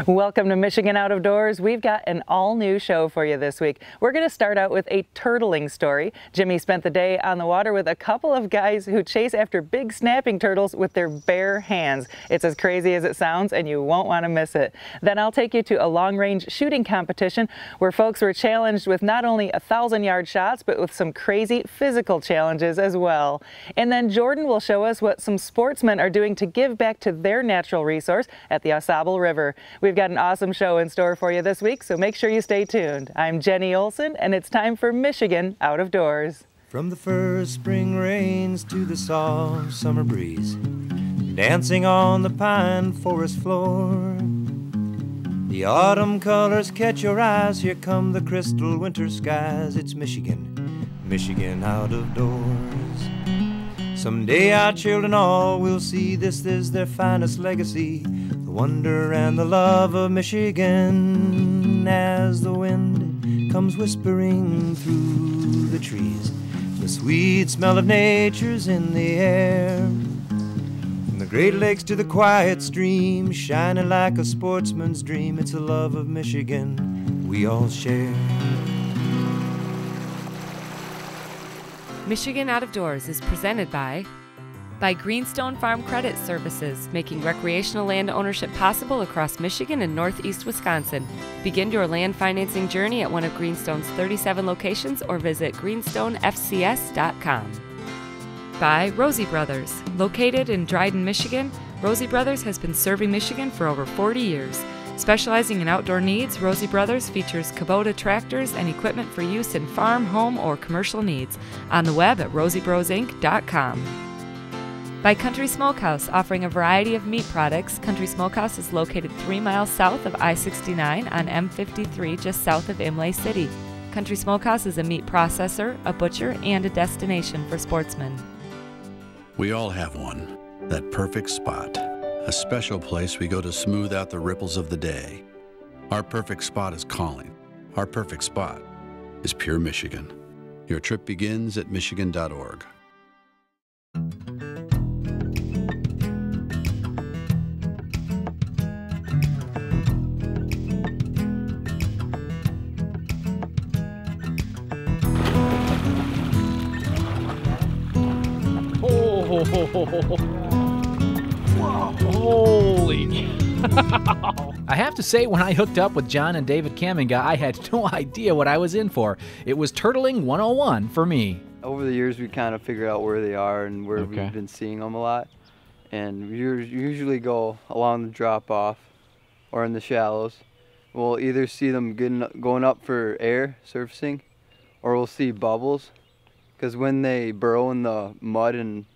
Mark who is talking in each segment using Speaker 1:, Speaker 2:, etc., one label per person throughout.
Speaker 1: Welcome to Michigan Out of Doors. We've got an all-new show for you this week. We're going to start out with a turtling story. Jimmy spent the day on the water with a couple of guys who chase after big snapping turtles with their bare hands. It's as crazy as it sounds, and you won't want to miss it. Then I'll take you to a long-range shooting competition where folks were challenged with not only 1,000-yard shots, but with some crazy physical challenges as well. And then Jordan will show us what some sportsmen are doing to give back to their natural resource at the Ausable River. We've got an awesome show in store for you this week, so make sure you stay tuned. I'm Jenny Olson, and it's time for Michigan Out of Doors.
Speaker 2: From the first spring rains to the soft summer breeze, dancing on the pine forest floor, the autumn colors catch your eyes. Here come the crystal winter skies. It's Michigan, Michigan out of doors. Someday our children all will see this is their finest legacy, the wonder and the love of Michigan. As the wind comes whispering through the trees, the sweet smell of nature's in the air. From the Great Lakes to the quiet stream, shining like a sportsman's dream, it's a love of Michigan we all share.
Speaker 3: Michigan Out of Doors is presented by Greenstone Farm Credit Services, making recreational land ownership possible across Michigan and northeast Wisconsin. Begin your land financing journey at one of Greenstone's 37 locations or visit greenstonefcs.com. By Rosie Brothers. Located in Dryden, Michigan, Rosie Brothers has been serving Michigan for over 40 years. Specializing in outdoor needs, Rosie Brothers features Kubota tractors and equipment for use in farm, home, or commercial needs. On the web at rosiebrosinc.com. By Country Smokehouse, offering a variety of meat products. Country Smokehouse is located 3 miles south of I-69 on M53, just south of Imlay City. Country Smokehouse is a meat processor, a butcher, and a destination for sportsmen.
Speaker 4: We all have one, that perfect spot. A special place we go to smooth out the ripples of the day. Our perfect spot is calling. Our perfect spot is Pure Michigan. Your trip begins at michigan.org.
Speaker 5: Holy cow. I have to say, when I hooked up with John and David Kamenga, I had no idea what I was in for. It was turtling 101 for me.
Speaker 6: Over the years, we kind of figured out where they are and where we've been seeing them a lot. And we usually go along the drop-off or in the shallows. We'll either see them going up for air, surfacing, or we'll see bubbles. Because when they burrow in the mud and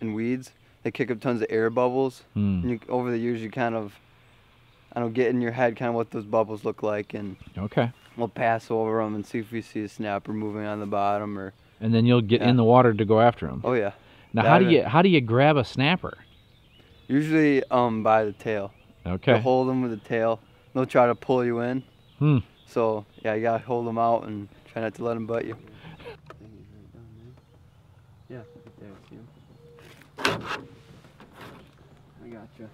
Speaker 6: weeds, they kick up tons of air bubbles. And over the years, you kind of, get in your head kind of what those bubbles look like, and we'll pass over them and see if we see a snapper moving on the bottom, or.
Speaker 5: And then you'll get in the water to go after them.
Speaker 6: Oh yeah.
Speaker 5: Now, how do you grab a snapper?
Speaker 6: Usually, by the tail.
Speaker 5: Okay.
Speaker 6: You'll hold them with the tail. They'll try to pull you in. So yeah, you gotta hold them out and try not to let them bite you. Yeah, right there. See him? I gotcha.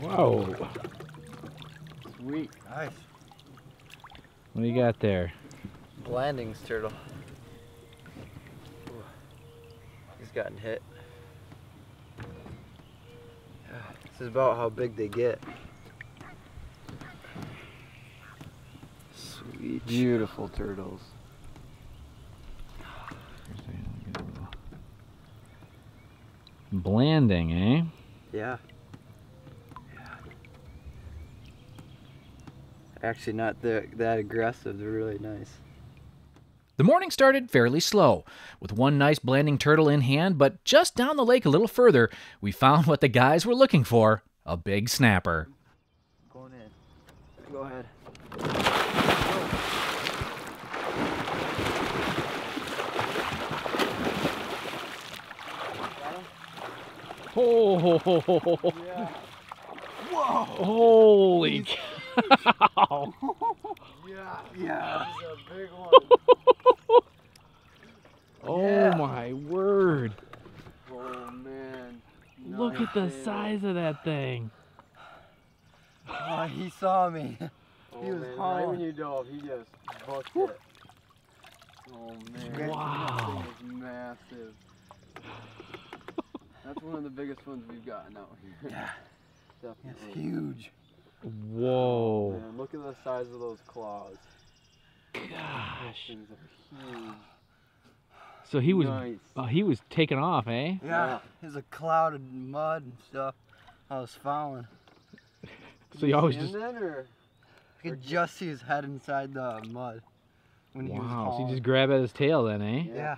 Speaker 5: Whoa.
Speaker 6: Sweet. Nice.
Speaker 5: What do you got there?
Speaker 6: Blandings turtle. Ooh. He's gotten hit. This is about how big they get. Sweet. Beautiful turtles.
Speaker 5: Blanding, eh?
Speaker 6: Yeah. Actually not that aggressive, they're really nice.
Speaker 5: The morning started fairly slow, with one nice blanding turtle in hand, but just down the lake a little further, we found what the guys were looking for, a big snapper.
Speaker 6: Going in. Go ahead.
Speaker 5: Oh,
Speaker 6: yeah.
Speaker 5: Whoa. Holy cow.
Speaker 6: Yeah, this is a big one.
Speaker 5: Oh my word. Look at the size of that thing.
Speaker 6: Oh, he saw me. He was
Speaker 7: man,
Speaker 6: hauling.
Speaker 7: right when you dove, he just booked it. Oh man,
Speaker 5: Wow.
Speaker 7: that thing is massive. That's one of the biggest ones we've gotten out here.
Speaker 6: Yeah,
Speaker 7: Definitely.
Speaker 6: it's huge.
Speaker 5: Whoa.
Speaker 7: Man, look at the size of those claws. Those
Speaker 5: Gosh.
Speaker 7: things are huge.
Speaker 5: So he was
Speaker 7: Nice.
Speaker 5: he was taking off, eh?
Speaker 6: Yeah, there's a cloud of mud and stuff I was following.
Speaker 5: So you always
Speaker 7: And
Speaker 5: just
Speaker 7: then, or
Speaker 6: I could just see his head inside the mud when he was
Speaker 5: wow. So
Speaker 6: hauling.
Speaker 5: you just grab at his tail then, eh?
Speaker 6: Yeah,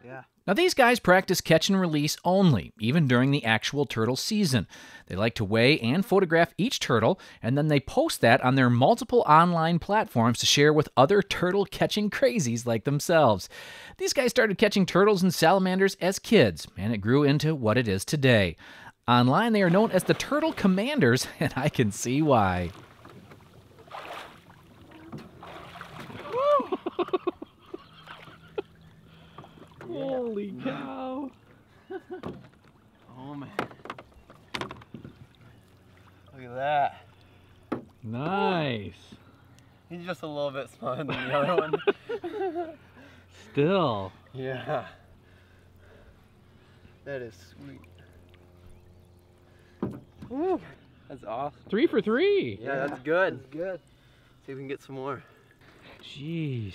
Speaker 6: yeah.
Speaker 5: Now, these guys practice catch and release only, even during the actual turtle season. They like to weigh and photograph each turtle, and then they post that on their multiple online platforms to share with other turtle catching crazies like themselves. These guys started catching turtles and salamanders as kids, and it grew into what it is today. Online, they are known as the Turtle Commanders, and I can see why. Holy cow.
Speaker 6: Oh man. Look at that.
Speaker 5: Nice.
Speaker 6: He's just a little bit smaller than the other one.
Speaker 5: Still.
Speaker 6: Yeah. That is sweet. Woo. That's awesome.
Speaker 5: 3 for 3.
Speaker 6: Yeah, that's good. That's good. See if we can get some more.
Speaker 5: Jeez.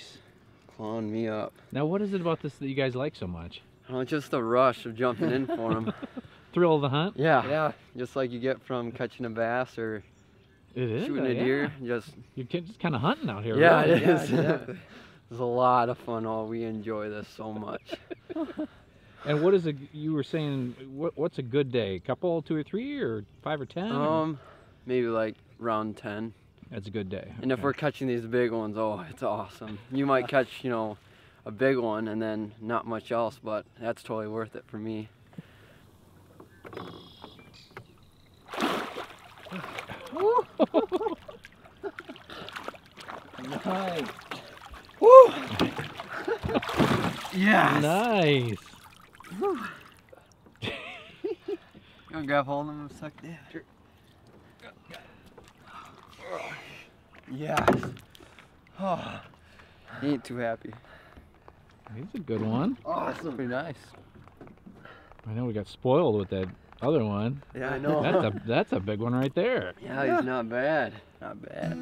Speaker 6: Clawing me up.
Speaker 5: Now, what is it about this that you guys like so much?
Speaker 6: Oh, just the rush of jumping in for him.
Speaker 5: Thrill of the hunt?
Speaker 6: Yeah. Yeah. Just like you get from catching a bass or
Speaker 5: It is.
Speaker 6: shooting a deer. Just
Speaker 5: You're just kind of hunting out here.
Speaker 6: yeah,
Speaker 5: really.
Speaker 6: it is. It's a lot of fun. Oh, we enjoy this so much.
Speaker 5: And what is a? You were saying what's a good day? A couple, 2 or 3, or 5 or 10? or-
Speaker 6: Maybe like round 10.
Speaker 5: That's a good day.
Speaker 6: And if
Speaker 5: Okay.
Speaker 6: we're catching these big ones, oh, it's awesome. You might catch, a big one and then not much else, but that's totally worth it for me. Nice. Woo! Yes.
Speaker 5: Nice.
Speaker 6: You want to grab hold of him a sec? Yeah. Sure. Yes. Oh, he ain't too happy.
Speaker 5: He's a good one.
Speaker 6: Awesome. Pretty nice.
Speaker 5: I know we got spoiled with that other one.
Speaker 6: Yeah, I know.
Speaker 5: That's a big one right there.
Speaker 6: Yeah, he's not bad. Not bad.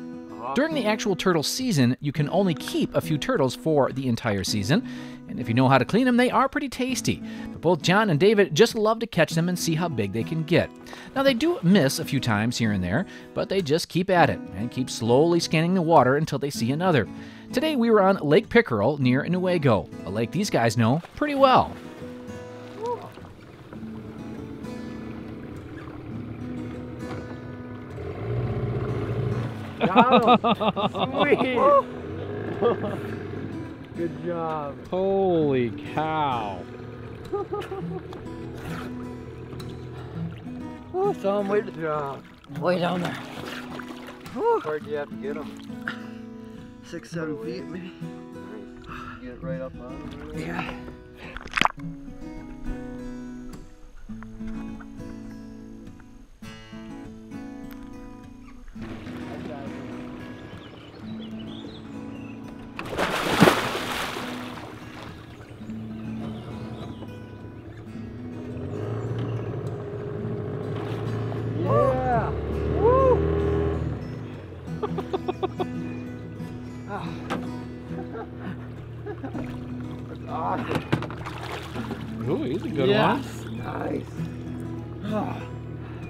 Speaker 5: During the actual turtle season, you can only keep a few turtles for the entire season. And if you know how to clean them, they are pretty tasty. But both John and David just love to catch them and see how big they can get. Now, they do miss a few times here and there, but they just keep at it and keep slowly scanning the water until they see another. Today, we were on Lake Pickerel near Newaygo, a lake these guys know pretty well.
Speaker 6: Got him. Sweet. Good job.
Speaker 5: Holy cow.
Speaker 6: Oh, saw him way down there.
Speaker 7: how far do you have to get him?
Speaker 6: 6, 7 feet maybe.
Speaker 7: Nice. Get it right up on him.
Speaker 6: Yeah. Yeah. Woo. That's awesome.
Speaker 5: Ooh, he's a good
Speaker 6: Yes. Nice. Oh,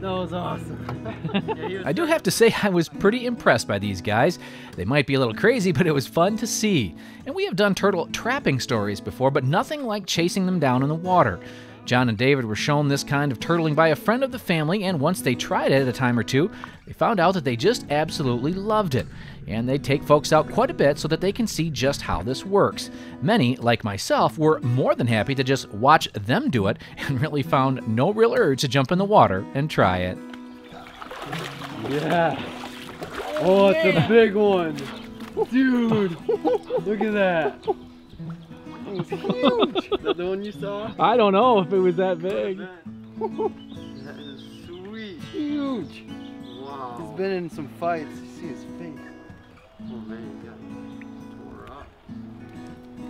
Speaker 6: that was awesome.
Speaker 5: I do have to say I was pretty impressed by these guys. They might be a little crazy, but it was fun to see. And we have done turtle trapping stories before, but nothing like chasing them down in the water. John and David were shown this kind of turtling by a friend of the family, and once they tried it a time or two, they found out that they just absolutely loved it. And they take folks out quite a bit so that they can see just how this works. Many, like myself, were more than happy to just watch them do it and really found no real urge to jump in the water and try it.
Speaker 7: Yeah. Oh, it's a big one. Dude, look at that. It's huge. Is that the one you saw?
Speaker 5: I don't know if it was that big.
Speaker 7: That is
Speaker 6: huge.
Speaker 7: Wow.
Speaker 6: He's been in some fights. You see his face.
Speaker 7: Oh man, he got tore up.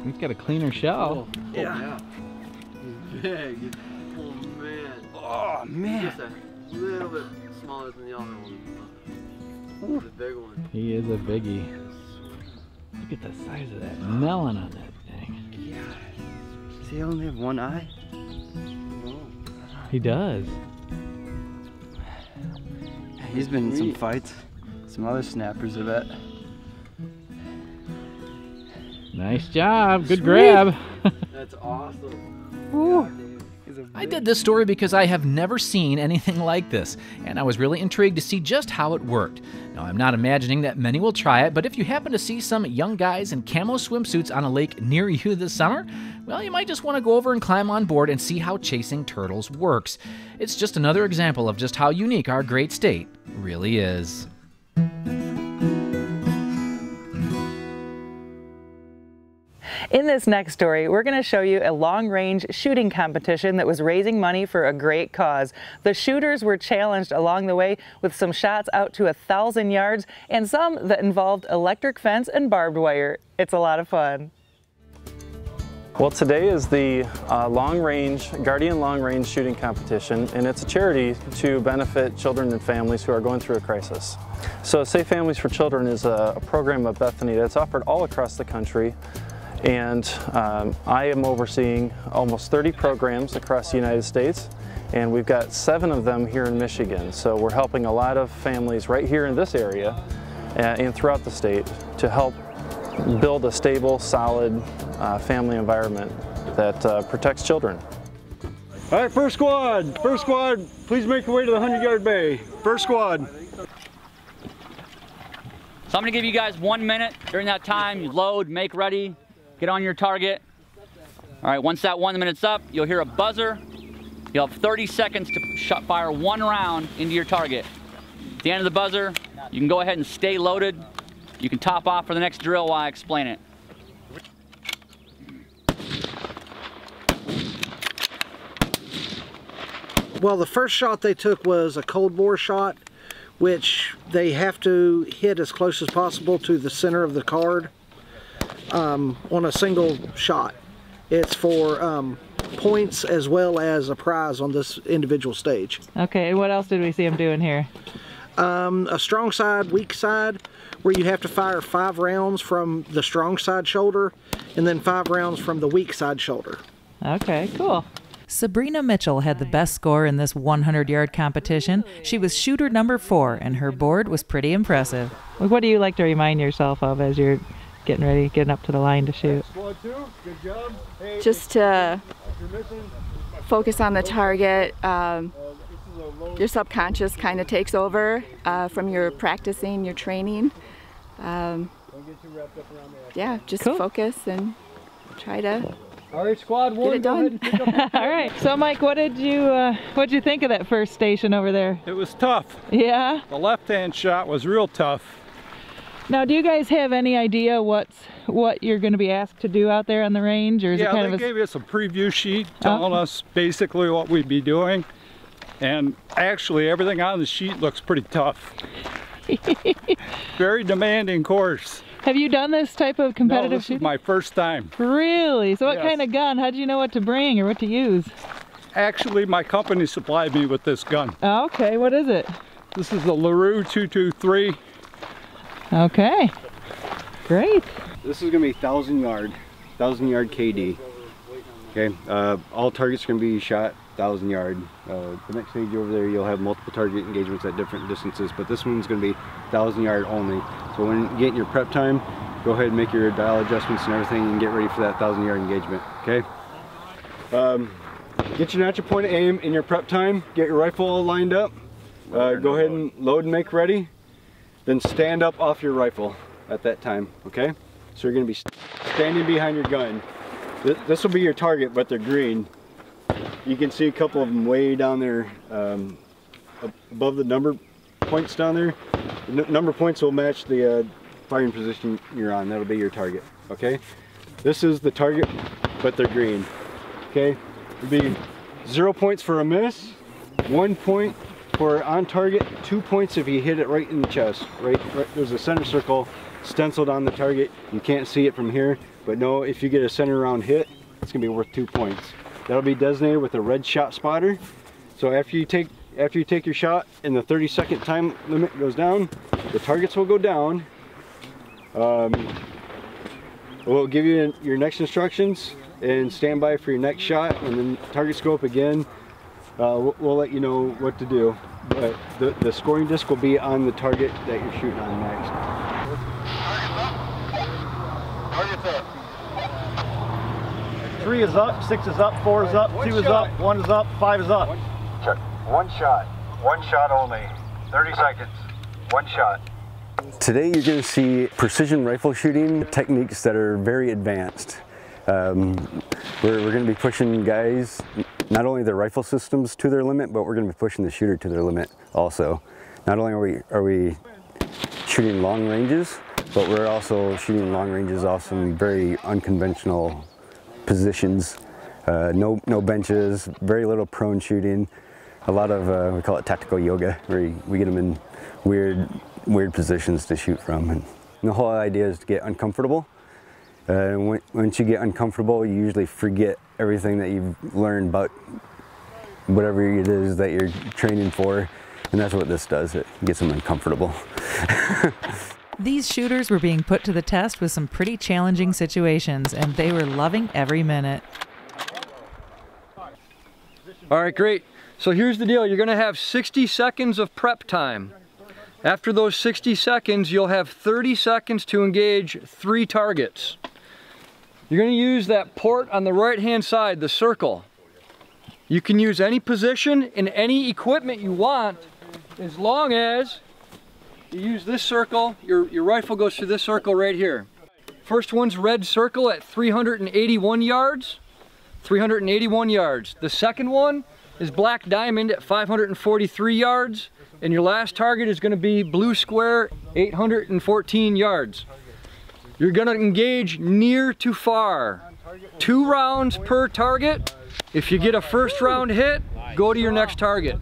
Speaker 5: He's got a cleaner shell.
Speaker 7: Oh, yeah. He's big. Oh man.
Speaker 6: Oh man.
Speaker 7: Just a little bit smaller than the other one. The big one.
Speaker 5: He is a biggie. Look at the size of that melon on that thing.
Speaker 6: Yeah. Does he only have one eye?
Speaker 5: He does.
Speaker 6: He's been in some fights. Some other snappers, I bet.
Speaker 5: Nice job. Good
Speaker 6: Sweet.
Speaker 5: grab.
Speaker 7: That's awesome.
Speaker 5: I did this story because I have never seen anything like this, and I was really intrigued to see just how it worked. Now, I'm not imagining that many will try it, but if you happen to see some young guys in camo swimsuits on a lake near you this summer, well, you might just want to go over and climb on board and see how chasing turtles works. It's just another example of just how unique our great state really is.
Speaker 1: In this next story, we're going to show you a long-range shooting competition that was raising money for a great cause. The shooters were challenged along the way with some shots out to 1,000 yards and some that involved electric fence and barbed wire. It's a lot of fun.
Speaker 8: Well, today is the Guardian Long Range Shooting Competition, and it's a charity to benefit children and families who are going through a crisis. So Safe Families for Children is a program of Bethany that's offered all across the country. And I am overseeing almost 30 programs across the United States, and we've got 7 of them here in Michigan. So we're helping a lot of families right here in this area and throughout the state to help build a stable, solid family environment that protects children.
Speaker 9: All right, first squad, please make your way to the 100-yard bay. First squad.
Speaker 10: So I'm gonna give you guys 1 minute. During that time, you load, make ready, get on your target. All right, once that 1 minute's up, you'll hear a buzzer. You'll have 30 seconds to fire 1 round into your target. At the end of the buzzer, you can go ahead and stay loaded. You can top off for the next drill while I explain it.
Speaker 11: Well, the first shot they took was a cold bore shot, which they have to hit as close as possible to the center of the card on a single shot. It's for points as well as a prize on this individual stage.
Speaker 1: Okay, and what else did we see them doing here?
Speaker 11: A strong side, weak side, where you have to fire 5 rounds from the strong side shoulder and then 5 rounds from the weak side shoulder.
Speaker 1: Okay, cool. Sabrina Mitchell had the best score in this 100-yard competition. She was shooter number 4, and her board was pretty impressive. What do you like to remind yourself of as you're getting up to the line to shoot?
Speaker 9: Squad 2, good job. Hey,
Speaker 12: just to focus on the target. Your subconscious kind of takes over from your practicing, your training. Yeah, just
Speaker 1: cool.
Speaker 12: Focus and try to
Speaker 9: all right, squad 1,
Speaker 12: get it done.
Speaker 1: All right. So, Mike, what'd you think of that first station over there?
Speaker 9: It was tough.
Speaker 1: Yeah.
Speaker 9: The left-hand shot was real tough.
Speaker 1: Now, do you guys have any idea what you're going to be asked to do out there on the range, or is it kind of
Speaker 9: they gave us a preview sheet telling us basically what we'd be doing, and actually everything on the sheet looks pretty tough. Very demanding course.
Speaker 1: Have you done this type of competitive
Speaker 9: No, this
Speaker 1: shooting?
Speaker 9: is my first time.
Speaker 1: Really? So what
Speaker 9: Yes.
Speaker 1: kind of gun? How did you know what to bring or what to use?
Speaker 9: Actually, my company supplied me with this gun.
Speaker 1: Oh, okay, what is it?
Speaker 9: This is the LaRue 223.
Speaker 1: Okay, great.
Speaker 9: This is going to be 1,000 yard KD. Okay, all targets are going to be shot 1,000 yard. The next stage over there, you'll have multiple target engagements at different distances, but this one's going to be 1,000 yard only. So when you get in your prep time, go ahead and make your dial adjustments and everything and get ready for that 1,000 yard engagement. Okay. Get your natural point of aim in your prep time. Get your rifle all lined up. Go ahead and load and make ready. Then stand up off your rifle at that time, okay? So you're gonna be standing behind your gun. This will be your target, but they're green. You can see a couple of them way down there above the number points down there. The number points will match the firing position you're on. That'll be your target, okay? This is the target, but they're green, okay? It'll be 0 points for a miss, 1 point For on target, 2 points if you hit it right in the chest. Right, there's a center circle stenciled on the target. You can't see it from here, but no, if you get a center round hit, it's gonna be worth 2 points. That'll be designated with a red shot spotter. So after you take your shot and the 30-second time limit goes down, the targets will go down. We'll give you your next instructions and stand by for your next shot, and then target scope again. We'll let you know what to do. But the scoring disc will be on the target that you're shooting on next.
Speaker 13: Target's up. 3 is up, 6 is up, 4 is up, 2 is up, 1 is up, 5 is up.
Speaker 14: Check. One shot only. 30 seconds. One shot.
Speaker 15: Today you're going to see precision rifle shooting techniques that are very advanced. We're going to be pushing guys, not only their rifle systems to their limit, but we're going to be pushing the shooter to their limit also. Not only are we shooting long ranges, but we're also shooting long ranges off some very unconventional positions. No benches, very little prone shooting. A lot of, we call it tactical yoga, where we get them in weird positions to shoot from. And the whole idea is to get uncomfortable. Once you get uncomfortable, you usually forget everything that you've learned about whatever it is that you're training for, and that's what this does. It gets them uncomfortable.
Speaker 1: These shooters were being put to the test with some pretty challenging situations, and they were loving every minute.
Speaker 9: All right, great. So here's the deal. You're gonna have 60 seconds of prep time. After those 60 seconds, you'll have 30 seconds to engage 3 targets. You're going to use that port on the right-hand side, the circle. You can use any position and any equipment you want, as long as you use this circle. Your rifle goes through this circle right here. First one's red circle at 381 yards. 381 yards. The second one is black diamond at 543 yards. And your last target is going to be blue square, 814 yards. You're going to engage near to far. 2 rounds per target. If you get a first round hit, go to your next target.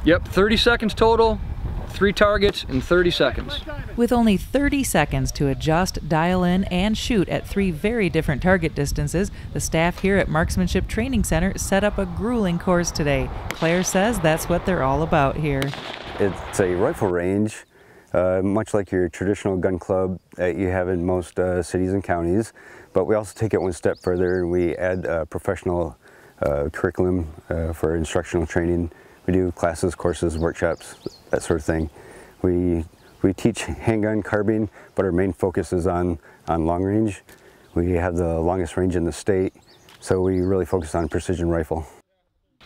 Speaker 9: Yep, 30 seconds total, 3 targets in 30 seconds.
Speaker 1: With only 30 seconds to adjust, dial in, and shoot at 3 very different target distances, the staff here at Marksmanship Training Center set up a grueling course today. Claire says that's what they're all about here.
Speaker 15: It's a rifle range, much like your traditional gun club that you have in most cities and counties, but we also take it one step further and we add professional curriculum for instructional training. We do classes, courses, workshops, that sort of thing. We teach handgun, carbine, but our main focus is on long range. We have the longest range in the state, so we really focus on precision rifle.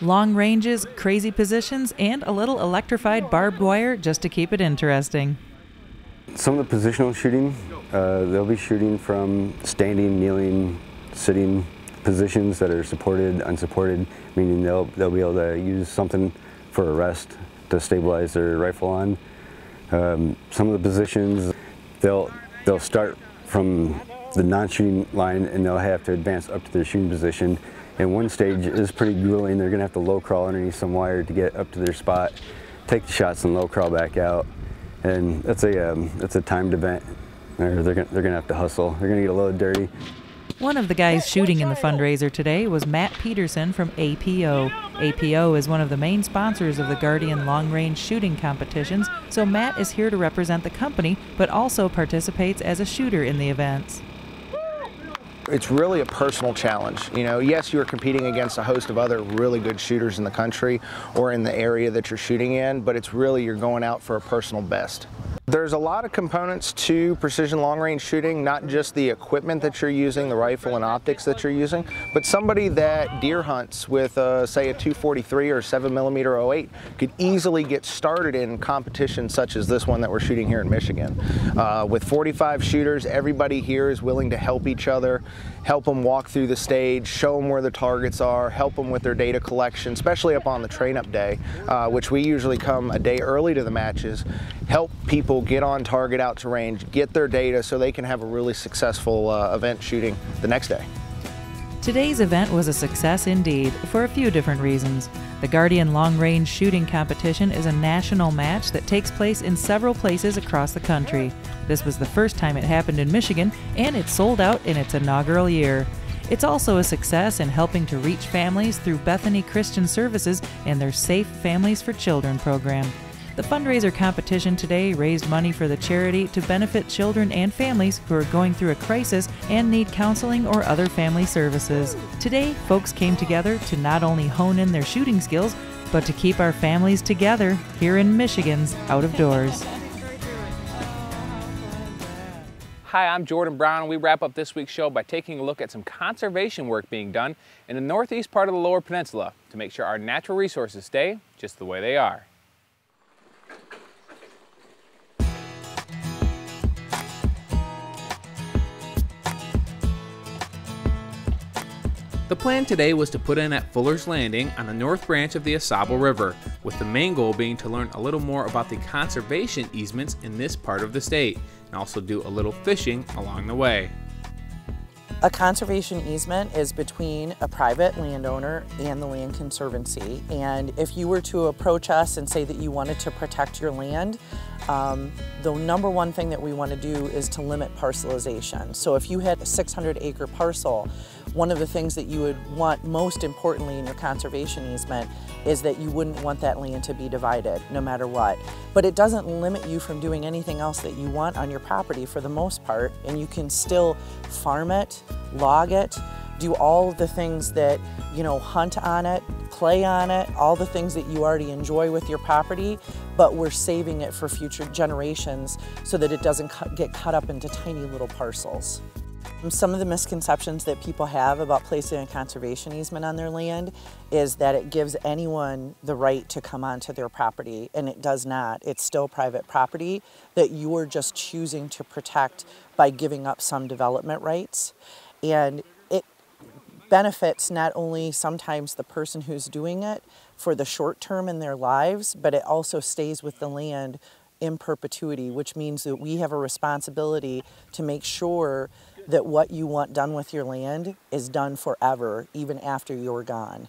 Speaker 1: Long ranges, crazy positions, and a little electrified barbed wire just to keep it interesting.
Speaker 15: Some of the positional shooting, they'll be shooting from standing, kneeling, sitting positions that are supported, unsupported, meaning they'll be able to use something for a rest to stabilize their rifle on. Some of the positions, they'll start from the non-shooting line and they'll have to advance up to their shooting position. And one stage is pretty grueling. They're gonna have to low crawl underneath some wire to get up to their spot, take the shots and low crawl back out. And that's a timed event. They're gonna have to hustle. They're gonna get a little dirty.
Speaker 1: One of the guys shooting in the fundraiser today was Matt Peterson from APO. APO is one of the main sponsors of the Guardian Long Range Shooting Competitions, so Matt is here to represent the company, but also participates as a shooter in the events.
Speaker 16: It's really a personal challenge. You know, yes, you're competing against a host of other really good shooters in the country or in the area that you're shooting in, but it's really you're going out for a personal best. There's a lot of components to precision long-range shooting, not just the equipment that you're using, the rifle and optics that you're using, but somebody that deer hunts with, say, a 243 or 7mm 08 could easily get started in competitions such as this one that we're shooting here in Michigan. With 45 shooters, everybody here is willing to help each other, help them walk through the stage, show them where the targets are, help them with their data collection, especially up on the train-up day, which we usually come a day early to the matches, help people get on target out to range, get their data so they can have a really successful event shooting the next day.
Speaker 1: Today's event was a success indeed, for a few different reasons. The Guardian Long Range Shooting Competition is a national match that takes place in several places across the country. This was the first time it happened in Michigan, and it sold out in its inaugural year. It's also a success in helping to reach families through Bethany Christian Services and their Safe Families for Children program. The fundraiser competition today raised money for the charity to benefit children and families who are going through a crisis and need counseling or other family services. Today, folks came together to not only hone in their shooting skills, but to keep our families together here in Michigan's Out of Doors.
Speaker 17: Hi, I'm Jordan Brown, and we wrap up this week's show by taking a look at some conservation work being done in the northeast part of the Lower Peninsula to make sure our natural resources stay just the way they are. The plan today was to put in at Fuller's Landing on the north branch of the AuSable River, with the main goal being to learn a little more about the conservation easements in this part of the state, and also do a little fishing along the way.
Speaker 18: A conservation easement is between a private landowner and the Land Conservancy, and if you were to approach us and say that you wanted to protect your land, the number one thing that we want to do is to limit parcelization. So if you had a 600-acre parcel, one of the things that you would want most importantly in your conservation easement is that you wouldn't want that land to be divided no matter what. But it doesn't limit you from doing anything else that you want on your property for the most part, and you can still farm it, log it, do all the things that, you know, hunt on it, play on it, all the things that you already enjoy with your property, but we're saving it for future generations so that it doesn't get cut up into tiny little parcels. Some of the misconceptions that people have about placing a conservation easement on their land is that it gives anyone the right to come onto their property, and it does not. It's still private property that you are just choosing to protect by giving up some development rights. And it benefits not only sometimes the person who's doing it for the short term in their lives, but it also stays with the land in perpetuity, which means that we have a responsibility to make sure that what you want done with your land is done forever, even after you're gone.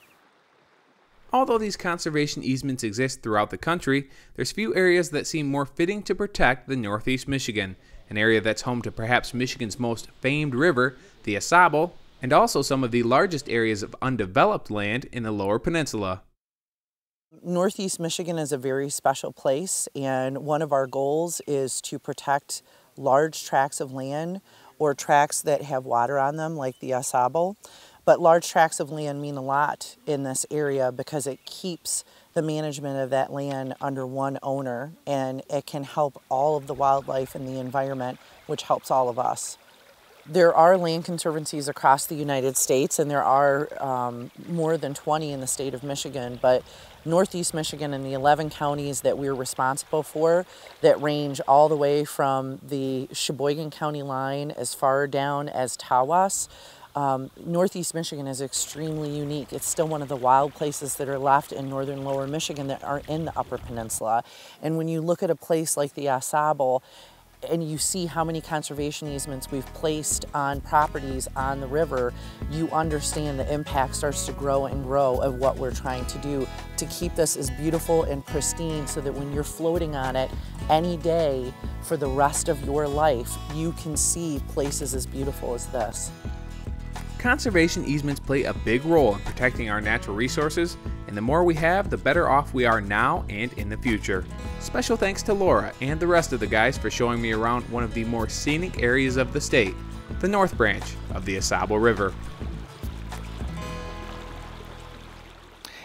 Speaker 17: Although these conservation easements exist throughout the country, there's few areas that seem more fitting to protect than Northeast Michigan, an area that's home to perhaps Michigan's most famed river, the AuSable, and also some of the largest areas of undeveloped land in the Lower Peninsula.
Speaker 18: Northeast Michigan is a very special place, and one of our goals is to protect large tracts of land or tracts that have water on them like the AuSable. But large tracts of land mean a lot in this area because it keeps the management of that land under one owner, and it can help all of the wildlife and the environment, which helps all of us. There are land conservancies across the United States, and there are more than 20 in the state of Michigan, but Northeast Michigan and the 11 counties that we're responsible for that range all the way from the Sheboygan County line as far down as Tawas. Northeast Michigan is extremely unique. It's still one of the wild places that are left in northern Lower Michigan that aren't in the Upper Peninsula. And when you look at a place like the AuSable, and you see how many conservation easements we've placed on properties on the river, you understand the impact starts to grow and grow of what we're trying to do to keep this as beautiful and pristine so that when you're floating on it any day for the rest of your life, you can see places as beautiful as this.
Speaker 17: Conservation easements play a big role in protecting our natural resources, and the more we have, the better off we are now and in the future. Special thanks to Laura and the rest of the guys for showing me around one of the more scenic areas of the state, the North Branch of the AuSable River.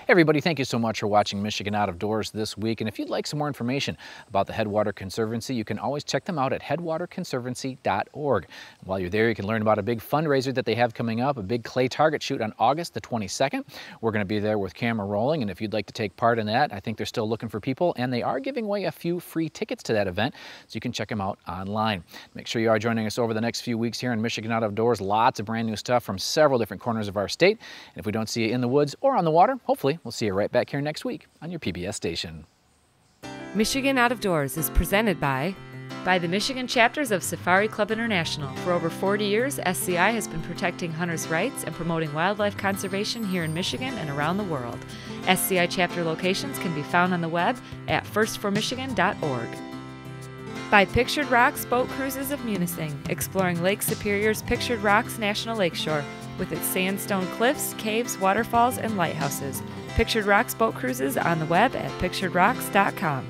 Speaker 5: Hey everybody, thank you so much for watching Michigan Out of Doors this week. And if you'd like some more information about the Headwater Conservancy, you can always check them out at headwaterconservancy.org. While you're there, you can learn about a big fundraiser that they have coming up, a big clay target shoot on August the 22nd. We're going to be there with camera rolling, and if you'd like to take part in that, I think they're still looking for people, and they are giving away a few free tickets to that event, so you can check them out online. Make sure you are joining us over the next few weeks here in Michigan Out of Doors. Lots of brand new stuff from several different corners of our state. And if we don't see you in the woods or on the water, hopefully we'll see you right back here next week on your PBS station.
Speaker 3: Michigan Out of Doors is presented by By the Michigan chapters of Safari Club International. For over 40 years, SCI has been protecting hunters' rights and promoting wildlife conservation here in Michigan and around the world. SCI chapter locations can be found on the web at firstformichigan.org. By Pictured Rocks Boat Cruises of Munising, exploring Lake Superior's Pictured Rocks National Lakeshore with its sandstone cliffs, caves, waterfalls, and lighthouses. Pictured Rocks Boat Cruises on the web at picturedrocks.com.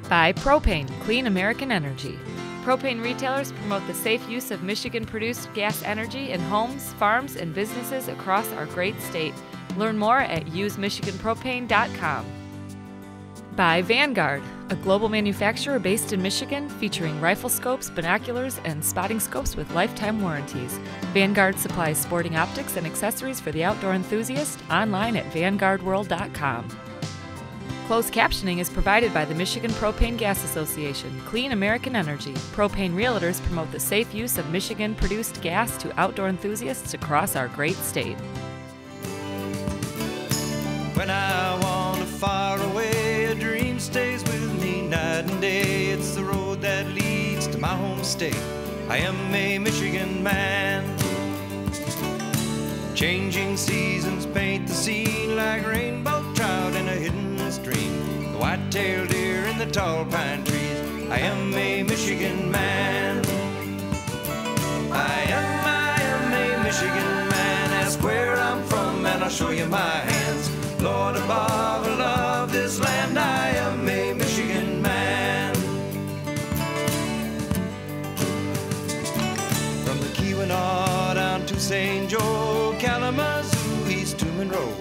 Speaker 3: By Propane, Clean American Energy. Propane retailers promote the safe use of Michigan-produced gas energy in homes, farms, and businesses across our great state. Learn more at usemichiganpropane.com. By Vanguard, a global manufacturer based in Michigan featuring rifle scopes, binoculars, and spotting scopes with lifetime warranties. Vanguard supplies sporting optics and accessories for the outdoor enthusiast online at vanguardworld.com. Closed captioning is provided by the Michigan Propane Gas Association, Clean American Energy. Propane realtors promote the safe use of Michigan-produced gas to outdoor enthusiasts across our great state.
Speaker 2: When I wander far away, a dream stays with me night and day. It's the road that leads to my home state. I am a Michigan man. Changing seasons paint the scene like rainbow trout in a hidden stream. The white-tailed deer in the tall pine trees. I am a Michigan man. I am a Michigan man. Ask where I'm from and I'll show you my hands. Lord above, I love this land. I am a Michigan man. From the Keweenaw down to St. Joe, Kalamazoo, East to Monroe,